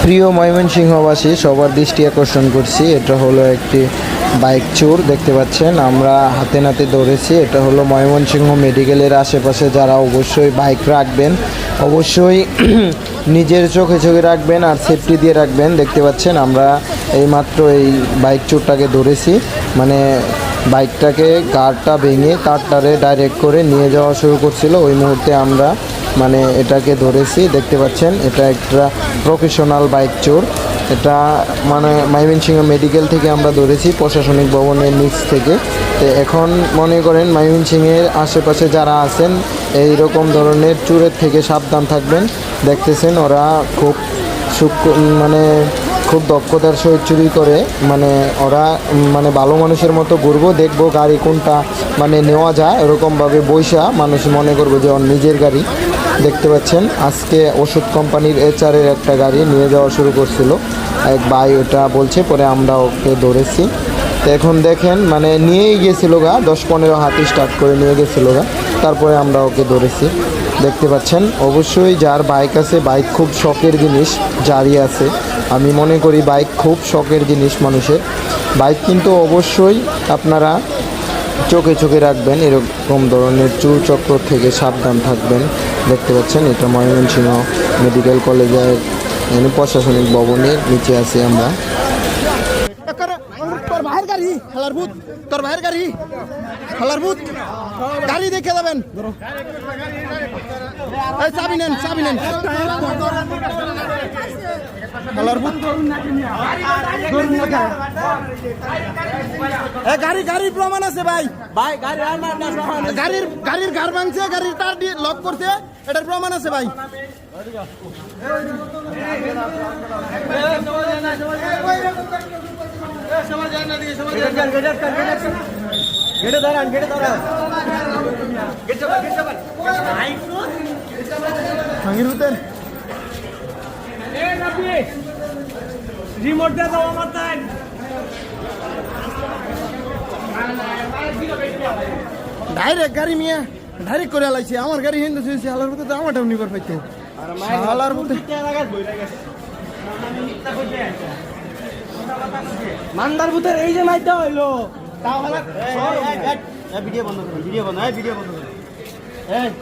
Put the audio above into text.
প্রিয় ময়মনসিংহবাসী, সবার দৃষ্টি আকর্ষণ করছি। এটা হলো একটি বাইক চোর, দেখতে পাচ্ছেন আমরা হাতে নাতে ধরেছি। এটা হলো ময়মনসিংহ মেডিকেলের আশেপাশে যারা অবশ্যই বাইক রাখবেন, অবশ্যই নিজের চোখে চোখে রাখবেন আর সেফটি দিয়ে রাখবেন। দেখতে পাচ্ছেন আমরা এইমাত্র এই বাইক চোরটাকে ধরেছি, মানে বাইকটাকে কারটা ভেঙে কারটারে ডাইরেক্ট করে নিয়ে যাওয়া শুরু করছিল। ওই মুহূর্তে আমরা মানে এটাকে ধরেছি। দেখতে পাচ্ছেন এটা একটা প্রফেশনাল বাইক চোর। এটা মানে ময়মনসিংহ মেডিকেল থেকে আমরা ধরেছি, প্রশাসনিক ভবনের নিচ থেকে। তো এখন মনে করেন ময়মনসিংহের আশেপাশে যারা আছেন এই রকম ধরনের চোরের থেকে সাবধান থাকবেন। দেখতেছেন ওরা খুব মানে খুব দক্ষতার সহিত চুরি করে, মানে ওরা মানে ভালো মানুষের মতো ঘুরবো, দেখবো গাড়ি কোনটা মানে নেওয়া যায়, এরকমভাবে বৈশা মানুষ মনে করবে যে ওর নিজের গাড়ি। দেখতে পাচ্ছেন আজকে ওষুধ কোম্পানির HR-এর একটা গাড়ি নিয়ে যাওয়া শুরু করছিল এক ভাই, ওটা বলছে, পরে আমরা ওকে ধরেছি। তো এখন দেখেন মানে নিয়েই গেছিলো গা, 10-15 হাতি স্টার্ট করে নিয়ে গেছিলো গা, তারপরে আমরা ওকে ধরেছি। দেখতে পাচ্ছেন অবশ্যই যার বাইক আছে, বাইক খুব শখের জিনিস যারই আছে, আমি মনে করি বাইক খুব শখের জিনিস মানুষের। বাইক কিন্তু অবশ্যই আপনারা চোখে চোখে রাখবেন, এরকম ধরনের চোর চক্র থেকে সাবধান থাকবেন। দেখতে পাচ্ছেন এটা ময়মনসিংহ মেডিকেল কলেজের প্রশাসনিক ভবনের নিচে আছি আমরা। তোর ভাইয়ের গাড়ি হালার ভূত, তোর ভাইয়ের গাড়ি হালার ভূত, গাড়ি দেখে যাবেন। চাবি নেন, চাবি নেন। গাড়ির প্রমাণ আছে ভাই, ভাই গাড়ির গাড় ভাঙছে, গাড়ির তার দিয়ে লক করছে, এটার প্রমাণ আছে ভাই। রিমোট দিয়ে দাও আমার তাই। ডাইরেক্ট গাড়ি মিয়া ডাইরেক্ট করে আলাইছে, আমার গাড়ি হিন্দু চলছে, হালার মধ্যে তো আমারটাও নিবার পাইতো। হালার মধ্যে মান্দার ভূতের এই যে মাইটা হইলো তাও ভিডিও বন্ধ করুন, ভিডিও বন্ধ, ভিডিও বন্ধ করুন।